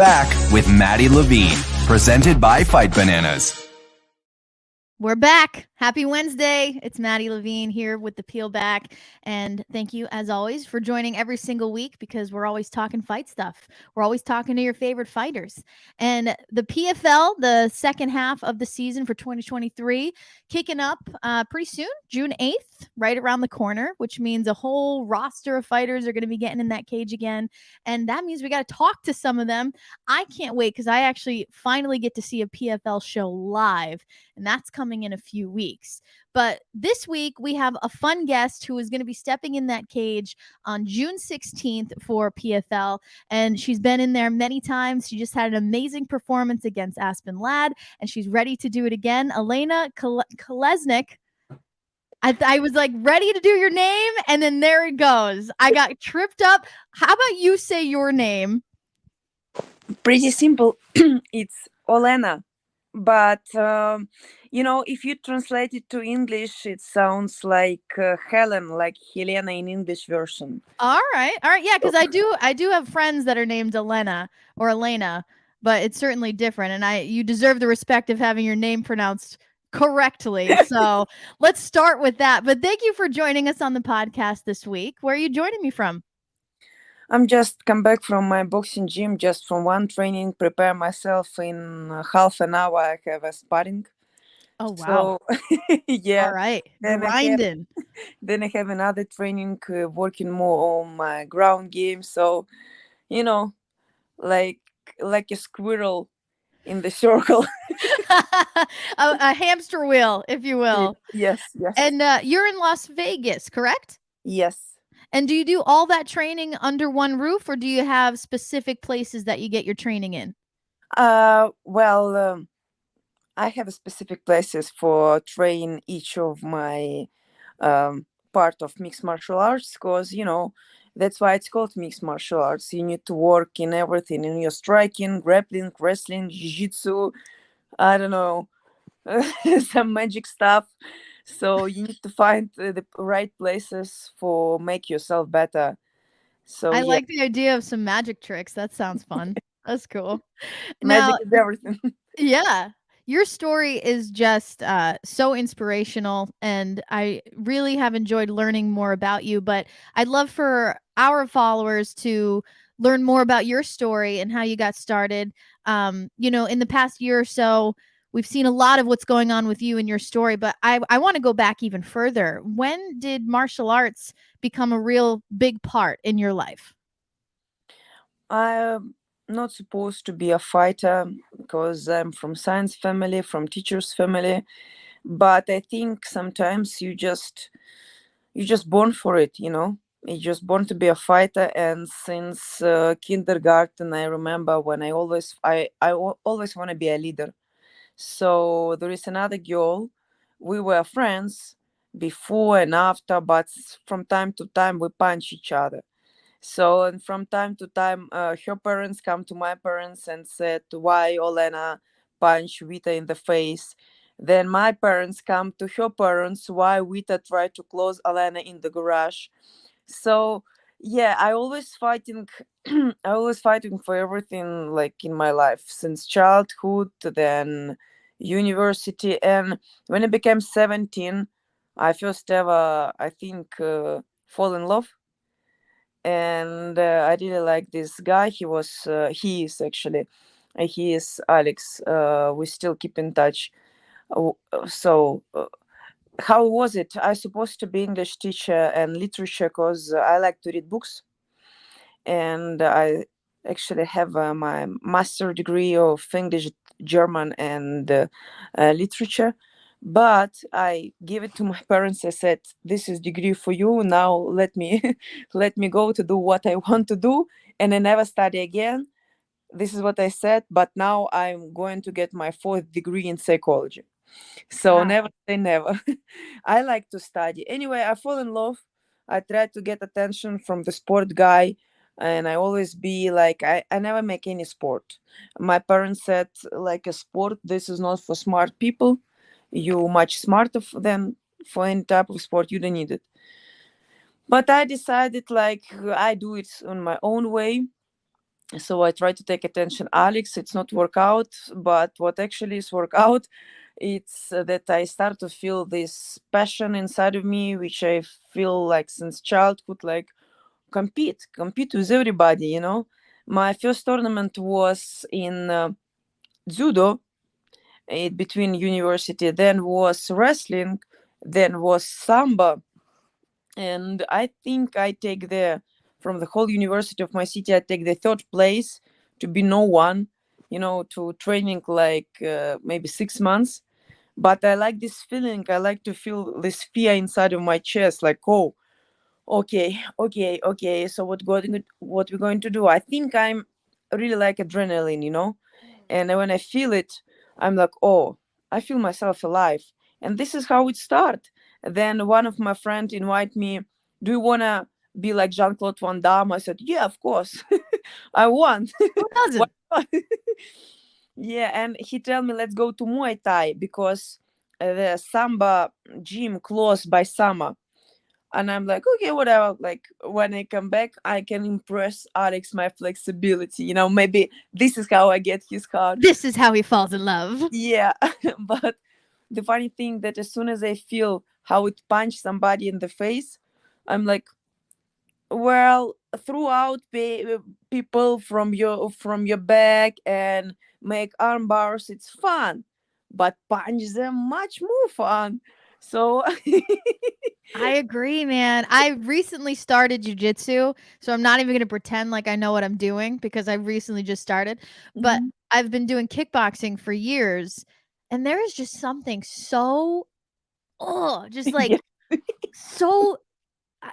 Back with Maddie Levine, presented by Fight Bananas. We're back. Happy Wednesday. It's Maddie Levine here with the Peel Back. And thank you, as always, for joining every single week because we're always talking fight stuff. We're always talking to your favorite fighters. And the PFL, the second half of the season for 2023, kicking up pretty soon, June 8th, right around the corner, which means a whole roster of fighters are going to be getting in that cage again. And that means we got to talk to some of them. I can't wait because I actually finally get to see a PFL show live, and that's coming in a few weeks. But this week we have a fun guest who is going to be stepping in that cage on June 16th for PFL, and she's been in there many times. She just had an amazing performance against Aspen Ladd, and she's ready to do it again. Olena Kolesnyk. I was like ready to do your name, and then there it goes. I got tripped up. How about you say your name? Pretty simple. It's Olena. But, if you translate it to English, it sounds like Helen, like Helena in English version. All right. Yeah, because I do have friends that are named Olena or Elena, but it's certainly different. And you deserve the respect of having your name pronounced correctly. So let's start with that. But thank you for joining us on the podcast this week. Where are you joining me from? I'm just come back from my boxing gym, just from one training, prepare myself in half an hour. I have a sparring. Oh, wow. So, yeah. All right. Then Grinding. Then I have another training, working more on my ground game. So, like a squirrel in the circle. a hamster wheel, if you will. Yes. And you're in Las Vegas, correct? Yes. And do you do all that training under one roof, or do you have specific places that you get your training in? Well, I have specific places for train each of my part of mixed martial arts, because that's why it's called mixed martial arts. You need to work in everything, in your striking, grappling, wrestling, jiu-jitsu, I don't know, some magic stuff. So you need to find the right places for make yourself better. So I like the idea of some magic tricks. That sounds fun. That's cool. Magic is everything. Yeah. Your story is just so inspirational, and I really have enjoyed learning more about you. But I'd love for our followers to learn more about your story and how you got started. In the past year or so, we've seen a lot of what's going on with you and your story, but I want to go back even further. When did martial arts become a real big part in your life? I'm not supposed to be a fighter because I'm from science family, from teachers family, but I think sometimes you just born for it, you're just born to be a fighter. And since kindergarten, I remember when I always want to be a leader. So there is another girl, we were friends before and after, but from time to time we punch each other. So, and from time to time, her parents come to my parents and said, "Why Olena punch Vita in the face?" Then my parents come to her parents, "Why Vita tried to close Olena in the garage?" So, yeah, I always fighting. I always fighting for everything, like in my life since childhood, then university, and when I became 17, I first ever, I think, fall in love. And I really like this guy. He is Alex. We still keep in touch. So how was it? I supposed to be English teacher and literature because I like to read books, and I actually have my master degree of English, German, and literature. But I gave it to my parents. I said, "This is degree for you. Now let me let me go to do what I want to do." And I never study again. This is what I said. But now I'm going to get my fourth degree in psychology. So Wow. never say never. I like to study. Anyway, I fall in love. I try to get attention from the sport guy. And I always be like, I never make any sport. My parents said, like a sport, this is not for smart people. You much smarter than for any type of sport. You don't need it. But I decided like I do it on my own way. So I try to take attention. Alex, it's not workout, but what actually is workout, it's that I start to feel this passion inside of me, which I feel like since childhood, like compete with everybody. My first tournament was in judo, between university, then was wrestling, then was samba, and I think I take the from the whole university of my city, I take the third place to be no one, to training like maybe 6 months. But I like this feeling. I like to feel this fear inside of my chest, like, oh, okay, okay, okay. So what we're going to do? I think I'm really like adrenaline, and when I feel it, I'm like, oh, I feel myself alive, and this is how it started. Then one of my friends invite me, do you wanna be like Jean-Claude Van Damme? I said, yeah, of course. I want. Who Why doesn't? not? Yeah, and he tell me, let's go to Muay Thai because the Samba gym closed by summer. And I'm like, okay, whatever. Like when I come back, I can impress Alex my flexibility. Maybe this is how I get his heart. This is how he falls in love. Yeah. But the funny thing that as soon as I feel how it punched somebody in the face, I'm like, well, throughout people from your back and make arm bars, it's fun. But punch them much more fun. So I agree, man. I recently started jujitsu, so I'm not even going to pretend like I know what I'm doing because I recently just started. But Mhm. I've been doing kickboxing for years, and there is just something so, oh, just Yeah. like so I,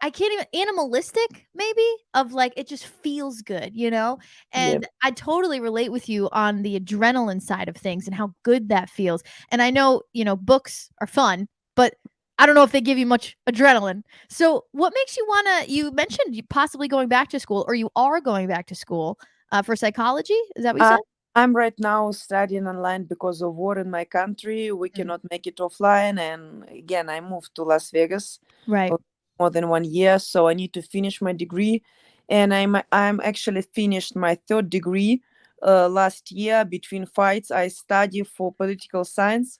I can't even animalistic maybe of like it just feels good, Yeah. And I totally relate with you on the adrenaline side of things and how good that feels. And I know, books are fun, but I don't know if they give you much adrenaline. So, what makes you want to you mentioned you possibly going back to school or you are going back to school for psychology? Is that what you I, said? I'm right now studying online because of war in my country. We Mm, cannot make it offline. And again, I moved to Las Vegas right. for more than 1 year, so I need to finish my degree. And I'm actually finished my third degree last year. Between fights, I study for political science.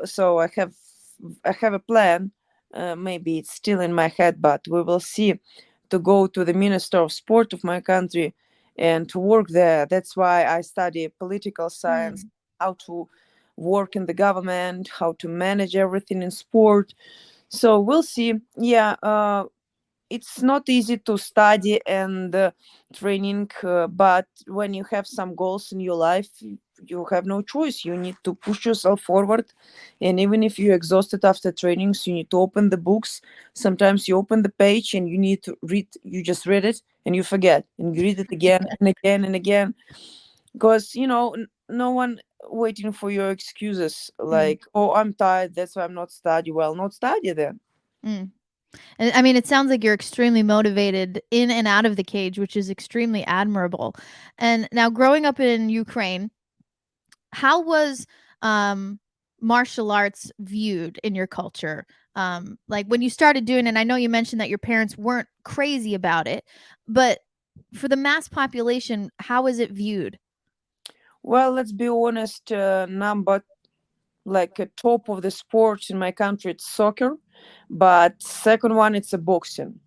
So I have a plan. Maybe it's still in my head, but we will see. To go to the minister of sport of my country and to work there. That's why I study political science, Mm, how to work in the government, how to manage everything in sport. So we'll see. Yeah, it's not easy to study and training, but when you have some goals in your life, you have no choice. You need to push yourself forward, and even if you're exhausted after trainings, you need to open the books. Sometimes you open the page and you need to read. You just read it and you forget, and you read it again and again and again, because no one waiting for your excuses mm, like, oh, I'm tired, that's why I'm not study. Well, not study then. mm. And I mean, it sounds like you're extremely motivated in and out of the cage, which is extremely admirable. And now, growing up in Ukraine, how was um, martial arts viewed in your culture? Like when you started doing it, I know you mentioned that your parents weren't crazy about it, but for the mass population, how is it viewed? Well, let's be honest, number like a top of the sports in my country, it's soccer, but second one, it's a boxing.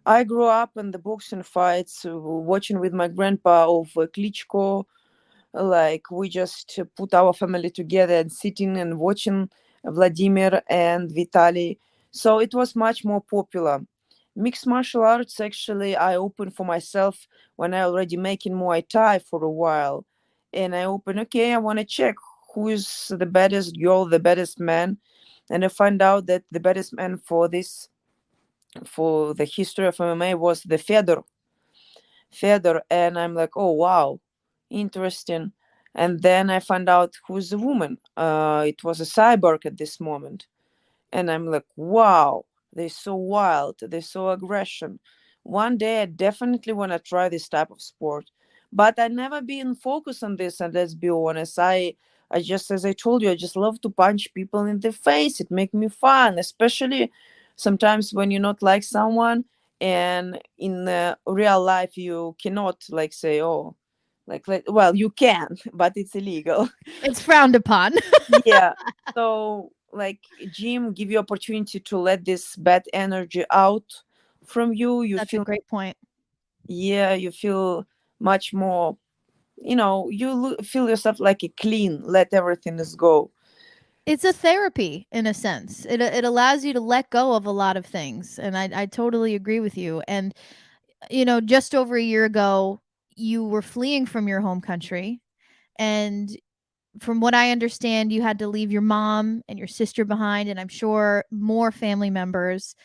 I grew up in the boxing fights, watching with my grandpa of Klitschko. Like we just put our family together and sitting and watching Vladimir and Vitaly. So it was much more popular. Mixed martial arts, actually, I opened for myself when I already making Muay Thai for a while. And I open, okay, I want to check who is the baddest girl, the baddest man. And I find out that the baddest man for the history of MMA was the Fedor, and I'm like, oh wow, interesting. And then I found out who's the woman. It was a cyborg at this moment, and I'm like, wow, they're so wild, they're so aggression. One day I definitely want to try this type of sport, but I never been focused on this. And let's be honest, I just, as I told you, I just love to punch people in the face. It make me fun, especially sometimes when you not like someone And in real life you cannot like say, oh, well, you can, but it's illegal. It's frowned upon. Yeah. So like gym give you opportunity to let this bad energy out from you. You That's a feel, great point. yeah, you feel much more, you feel yourself like a clean, let everything is go. It's a therapy in a sense. It allows you to let go of a lot of things, and I totally agree with you. And just over a year ago, you were fleeing from your home country, and from what I understand, you had to leave your mom and your sister behind, and I'm sure more family members.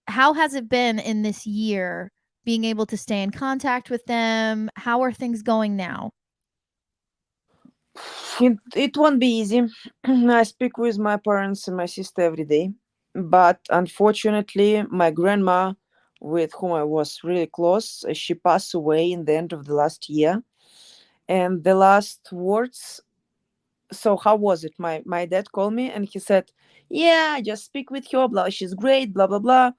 How has it been in this year being able to stay in contact with them? How are things going now? It won't be easy. I speak with my parents and my sister every day, but unfortunately my grandma, with whom I was really close, she passed away in the end of the last year. And the last words, so how was it, my dad called me and he said, yeah, I just speak with her, blah, she's great, blah blah blah.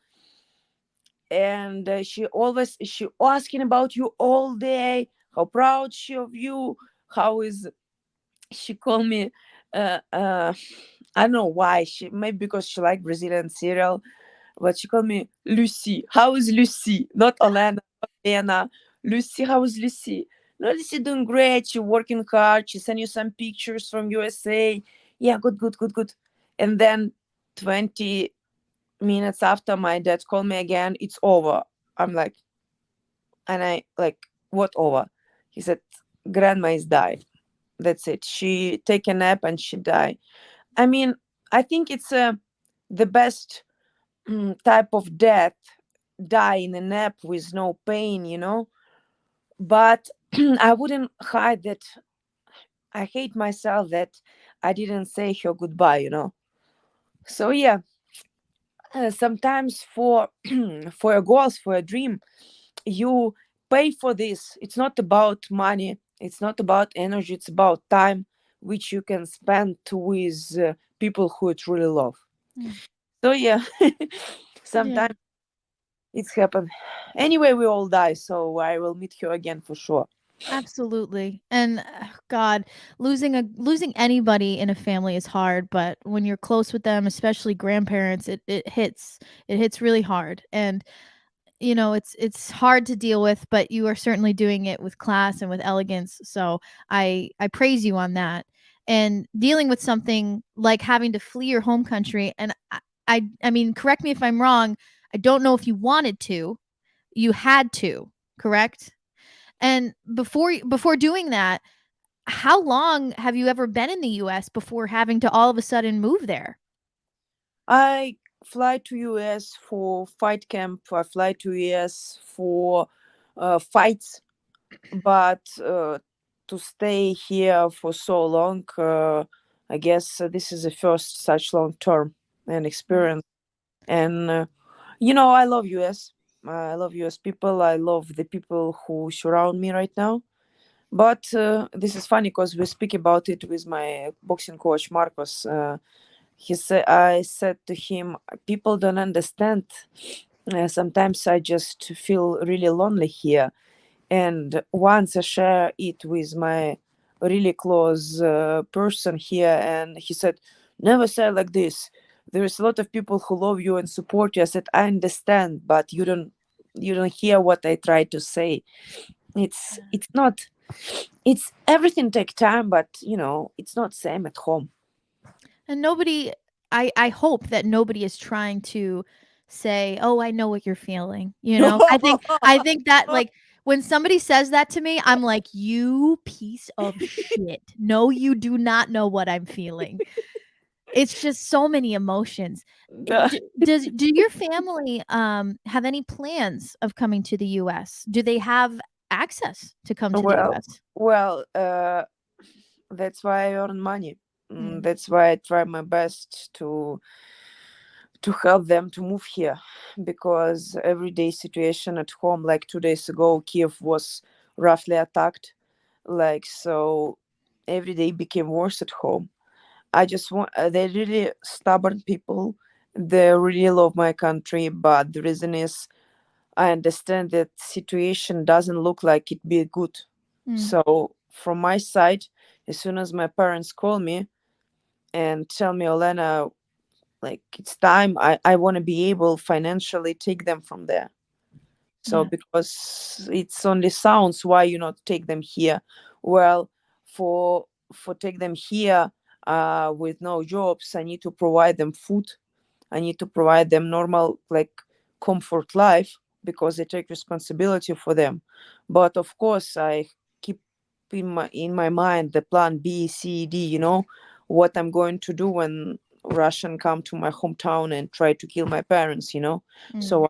And she asking about you all day, how proud she of you, how is, she called me, I don't know why, she maybe because she liked Brazilian cereal, but she called me Lucy. How is Lucy? Not Olena, not Lena. Lucy, how is Lucy? No, Lucy doing great. She working hard. She sent you some pictures from USA. Yeah, good, good, good, good. And then 20 minutes after, my dad called me again. It's over. I'm like, and I like, what over? He said, grandma is died. That's it. She take a nap and she died. I mean, I think it's the best type of death, die in a nap with no pain. But I wouldn't hide that I hate myself that I didn't say her goodbye. So yeah, sometimes for for your goals, for a dream, you pay for this. It's not about money, it's not about energy, it's about time which you can spend with people who you truly love. Mm. So yeah, Yeah. sometimes it's happened. Anyway, we all die, so I will meet you again for sure. Absolutely. And God, losing anybody in a family is hard, but when you're close with them, especially grandparents, it hits really hard. And it's hard to deal with, but you are certainly doing it with class and with elegance. So I praise you on that. And dealing with something like having to flee your home country, and I mean, correct me if I'm wrong, I don't know if you wanted to, you had to, correct? And before doing that, how long have you ever been in the US before having to all of a sudden move there? I fly to US for fight camp. I fly to US for fights, but to stay here for so long, I guess this is the first such long term and Right. experience. And I love US. I love US people. I love the people who surround me right now. But this is funny because we speak about it with my boxing coach Marcos. I said to him, people don't understand. Sometimes I just feel really lonely here. And once I share it with my really close person here, and he said, never say like this. There's a lot of people who love you and support you. I said, I understand, but you don't hear what I try to say. It's not, it's everything take time, but it's not same at home. And nobody, I hope that nobody is trying to say, "Oh, I know what you're feeling." I think that, like, when somebody says that to me, I'm like, "You piece of shit. No, you do not know what I'm feeling." It's just so many emotions. The- Do your family have any plans of coming to the US? Do they have access to come to the well, US? well, that's why I earn money. Mm. That's why I try my best to help them to move here, because everyday situation at home, like 2 days ago, Kiev was roughly attacked, like, so every day became worse at home. I just want, they're really stubborn people. They really love my country, but the reason is I understand that situation doesn't look like it be good. Mm. So from my side, as soon as my parents call me and tell me, Olena, like it's time, I want to be able financially take them from there. So Yeah. because it's only sounds, why you not take them here? Well, for take them here with no jobs, I need to provide them food. I need to provide them normal like comfort life because I take responsibility for them. But of course, I keep in my mind the plan B, C, D. What I'm going to do when Russian come to my hometown and try to kill my parents. Mm. So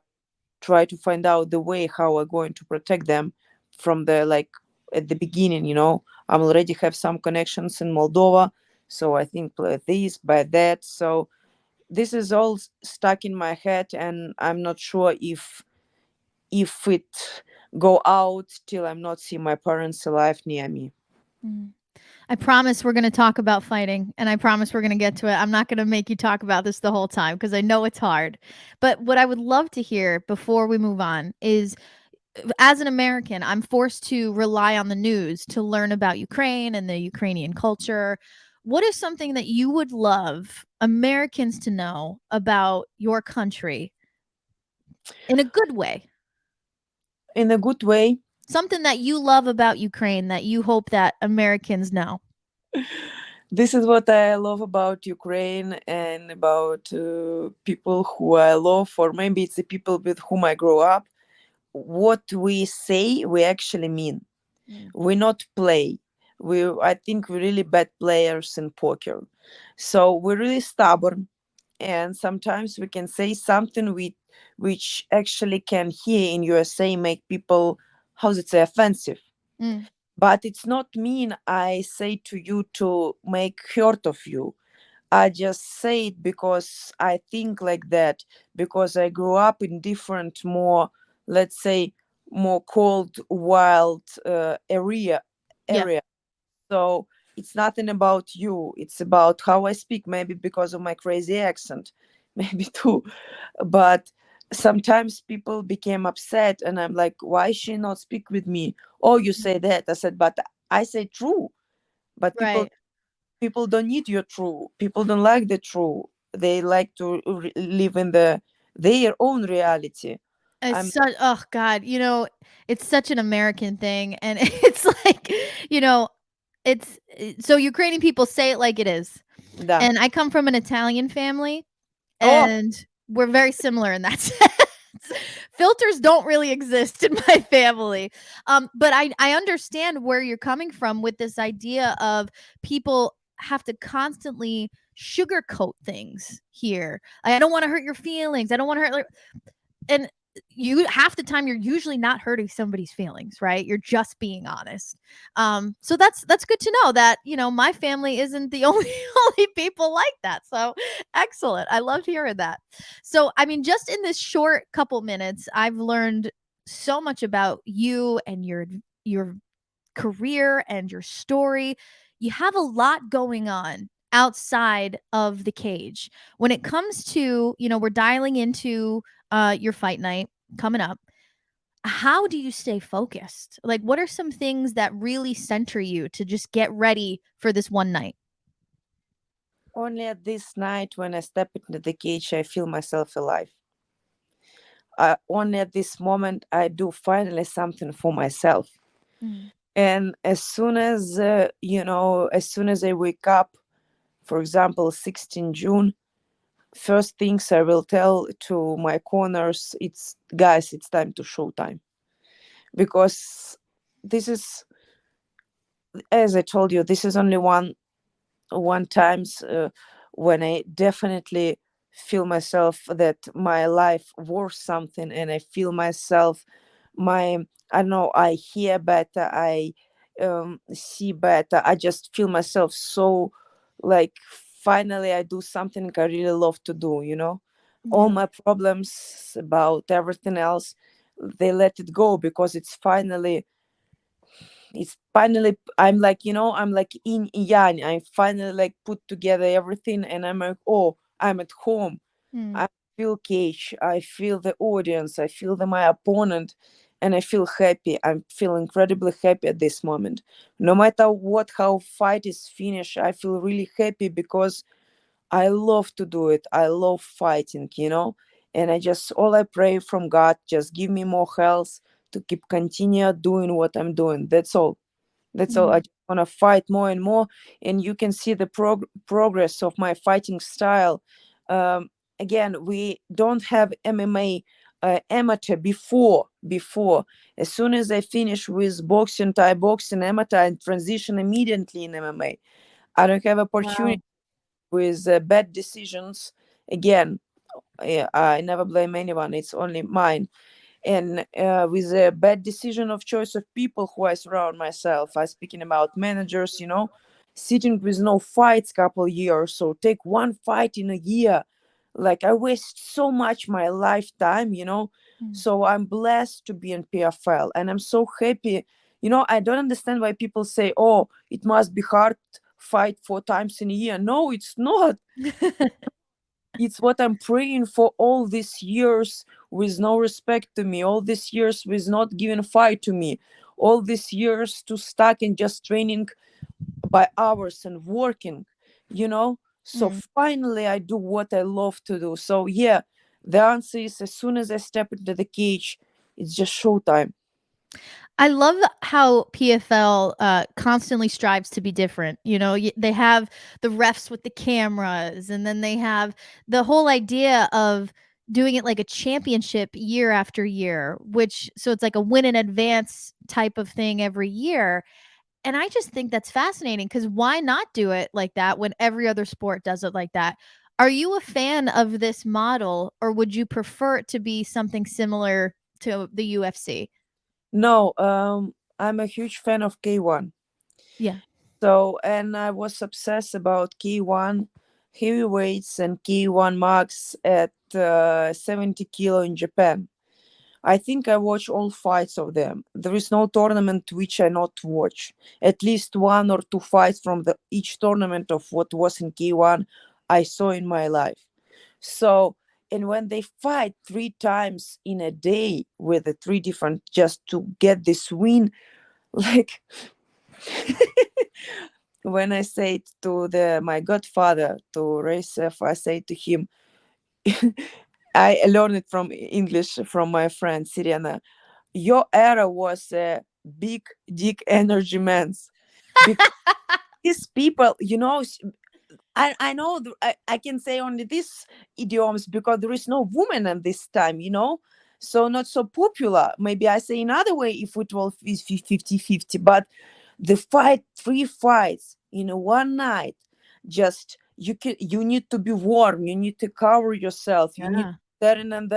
try to find out the way how I'm going to protect them from the like at the beginning. I'm already have some connections in Moldova, so I think by this by that. So this is all stuck in my head, and I'm not sure if it go out till I'm not see my parents alive near me. Mm. I promise we're going to talk about fighting, and I promise we're going to get to it. I'm not going to make you talk about this the whole time because I know it's hard. But what I would love to hear before we move on is, as an American, I'm forced to rely on the news to learn about Ukraine and the Ukrainian culture. What is something that you would love Americans to know about your country in a good way? In a good way. Something that you love about Ukraine that you hope that Americans know. This is what I love about Ukraine and about people who I love, or maybe it's the people with whom I grow up. What we say, we actually mean. Mm. We not play. I think we're really bad players in poker. So we're really stubborn, and sometimes we can say something which actually can here in USA make people, how's it say, offensive. Mm. But it's not mean I say to you to make hurt of you. I just say it because I think like that, because I grew up in different, more, let's say, more cold, wild area. Yeah. Area. So it's nothing about you. It's about how I speak. Maybe because of my crazy accent, maybe too. But sometimes people became upset, and I'm like, why she not speak with me? Oh, you say that. I said, but I say true. But people Right. people don't need your true. People don't like the true. They like to live in their own reality. It's I'm such, oh god, it's such an American thing, and it's like, you know, so Ukrainian people say it like it is. da. And I come from an Italian family, Oh, and we're very similar in that sense. Filters don't really exist in my family. But I understand where you're coming from with this idea of people have to constantly sugarcoat things here. I don't want to hurt your feelings. I don't want to hurt, and you half the time you're usually not hurting somebody's feelings, right? You're just being honest. So that's good to know that my family isn't the only people like that. So excellent, I loved hearing that. So I mean, just in this short couple minutes, I've learned so much about you and your career and your story. You have a lot going on outside of the cage. When it comes to, we're dialing into your fight night coming up. How do you stay focused? Like, what are some things that really center you to just get ready for this one night? only at this night when I step into the cage, I feel myself alive. Only at this moment, I do finally something for myself. Mm. And as soon as I wake up, for example, 16 June, first things I will tell to my corners, it's guys, it's time to showtime. Because this is, as I told you, this is only one times when I definitely feel myself that my life worth something, and I feel myself, my, I don't know, I hear better, I see better, I just feel myself so like finally I do something I really love to do. All Yeah. my problems about everything else, they let it go because it's finally I'm like in yang, I finally like put together everything, and I'm like, oh, I'm at home. Mm. I'm feel cage, I feel the audience, I feel my opponent, and I feel happy. I feel incredibly happy at this moment. No matter what, how fight is finished, I feel really happy because I love to do it. I love fighting, and all I pray from God, just give me more health to keep continue doing what I'm doing. That's all. That's all. I Mhm. just want to fight more and more, and you can see the progress of my fighting style. Um, Again, we don't have MMA amateur before. As soon as I finish with boxing, Thai boxing, amateur, I transition immediately in MMA. I don't have opportunity Wow. with bad decisions. Again, I never blame anyone. It's only mine. And with a bad decision of choice of people who I surround myself, I speaking about managers, sitting with no fights couple years. So take one fight in a year. Like I waste so much my lifetime. Mm. So I'm blessed to be in PFL, and I'm so happy. I don't understand why people say, "Oh, it must be hard fight 4 times in a year." No, it's not. It's what I'm praying for all these years with no respect to me, all these years with not giving fight to me, all these years to stuck in just training by hours and working, you know. So Mm. finally I do what I love to do. So yeah, the answer is as soon as I step into the cage, it's just showtime. I love how PFL constantly strives to be different. They have the refs with the cameras, and then they have the whole idea of doing it like a championship year after year, which so it's like a win in advance type of thing every year. And I just think that's fascinating because why not do it like that when every other sport does it like that? Are you a fan of this model, or would you prefer it to be something similar to the UFC? No, I'm a huge fan of K1. Yeah. So, and I was obsessed about K1 heavyweights and K1 max at 70 kilo in Japan. I think I watch all fights of them. There is no tournament which I not watch. At least one or two fights from each tournament of what was in K1 I saw in my life. So, and when they fight 3 times in a day with the three different just to get this win, like when I say to my godfather to Raisef, I say to him, I learned it from English from my friend Siriana. Your era was a big dick energy man's because these people, I know I can say only these idioms because there is no woman at this time, so not so popular. Maybe I say another way if it was 50-50, but the fight, 3 fights in one night, just you need to be warm, you need to cover yourself, you need Yeah. to stand on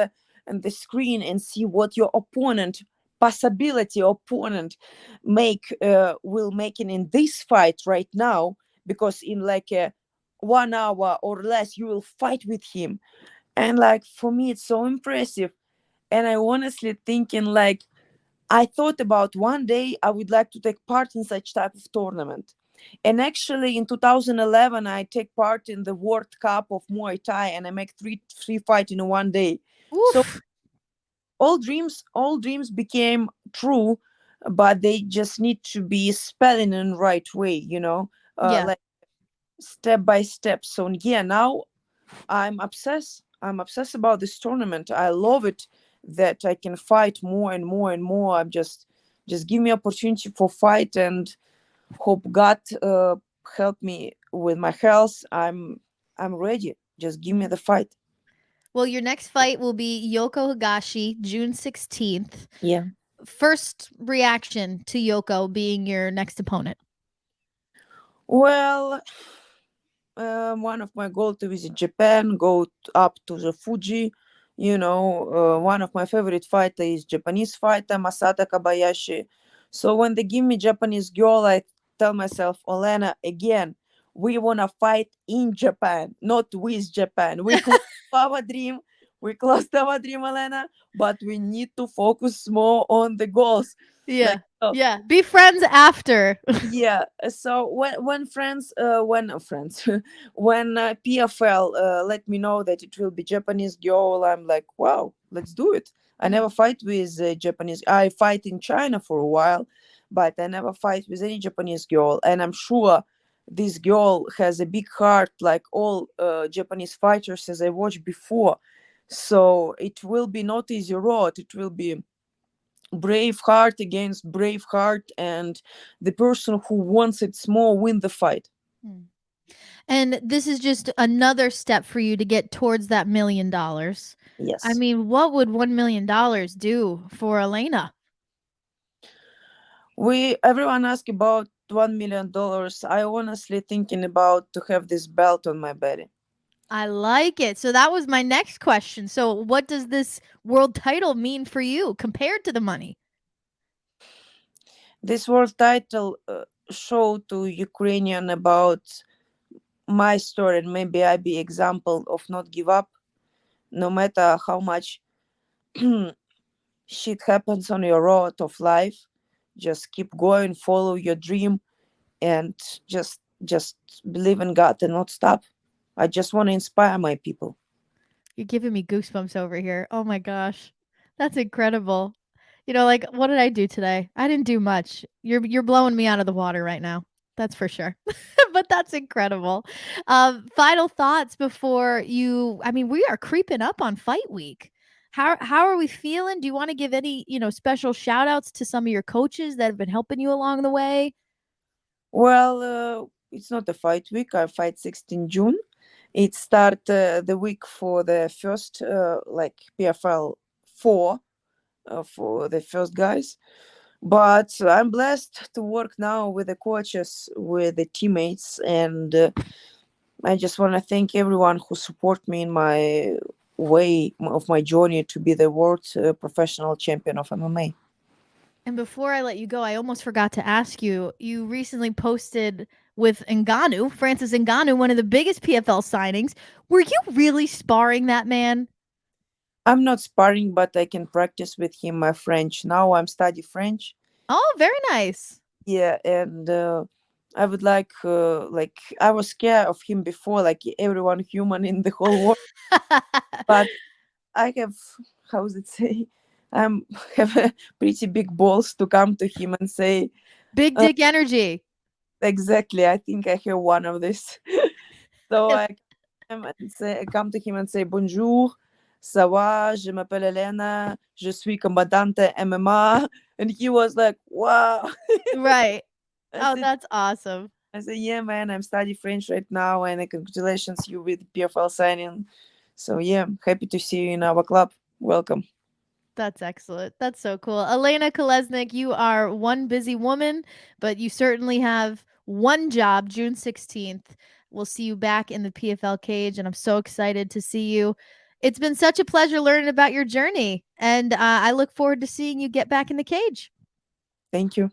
the screen and see what your opponent possibility opponent will making in this fight right now, because in like a 1 hour or less you will fight with him. And like for me it's so impressive. And I honestly thinking like I thought about one day I would like to take part in such type of tournament. And actually in 2011 I take part in the World Cup of Muay Thai, and I make three fight in one day. So Oof. all dreams became true, but they just need to be spelling in the right way, Yeah. like step by step. So yeah, now I'm obsessed about this tournament. I love it that I can fight more and more and more. I'm just give me opportunity for fight, and hope God help me with my health. I'm ready. Just give me the fight. Well, your next fight will be Yoko Higashi, June 16th. Yeah. First reaction to Yoko being your next opponent. Well, one of my goals to visit Japan, up to the Fuji. One of my favorite fighter is Japanese fighter Masata Kobayashi. So when they give me Japanese girl, I tell myself, Olena, again, we wanna fight in Japan, not with Japan. We close our dream. we closed our dream, Olena, but we need to focus more on the goals. Yeah. Like, oh, Yeah. Be friends after. yeah. So when friends, when friends, when PFL let me know that it will be Japanese girl, I'm like, wow, let's do it. I never fight with Japanese. I fight in China for a while, but I never fight with any Japanese girl, and I'm sure this girl has a big heart, like all Japanese fighters as I watched before. So it will be not easy road. It will be brave heart against brave heart, and the person who wants it more win the fight. Hmm. And this is just another step for you to get towards that $1 million. I Yes. mean, what would $1 million do for Olena? We everyone ask about $1 million. I honestly thinking about to have this belt on my body. I like it. So that was my next question. So what does this world title mean for you compared to the money? This world title show to Ukrainian about my story, and maybe I be example of not give up, no matter how much shit happens on your road of life. Just keep going, follow your dream, and just believe in God and not stop. I just want to inspire my people. You're giving me goosebumps over here. Oh my gosh. That's incredible. Like what did I do today? I didn't do much. You're blowing me out of the water right now. That's for sure. But that's incredible. Final thoughts before I mean, we are creeping up on fight week. How are we feeling? Do you want to give any, special shout outs to some of your coaches that have been helping you along the way? Well, it's not a fight week. I fight 16 June. It start the week for the first like PFL 4 for the first guys. But I'm blessed to work now with the coaches, with the teammates, and I just want to thank everyone who support me in my way of my journey to be the world professional champion of MMA. And before I let you go, I almost forgot to ask you. You recently posted with Ngannou, Francis Ngannou, one of the biggest PFL signings. Were you really sparring that man? I'm not sparring, but I can practice with him my French. Now I'm study French. Oh, very nice. Yeah, and I would like I was scared of him before, like everyone human in the whole world. But I have, how does it say? I'm have a pretty big balls to come to him and say, Big uh, dick energy. exactly. I think I have one of this. So I come to him and say bonjour, ça va, je m'appelle Elena, je suis combattante MMA, and he was like, wow. Right. I Oh, said, that's awesome. yeah, man, I'm studying French right now, and congratulations you with PFL signing. So yeah, happy to see you in our club. Welcome. That's excellent. That's so cool. Olena Kolesnyk, you are one busy woman, but you certainly have one job, June 16th. We'll see you back in the PFL cage, and I'm so excited to see you. It's been such a pleasure learning about your journey, and I look forward to seeing you get back in the cage. Thank you.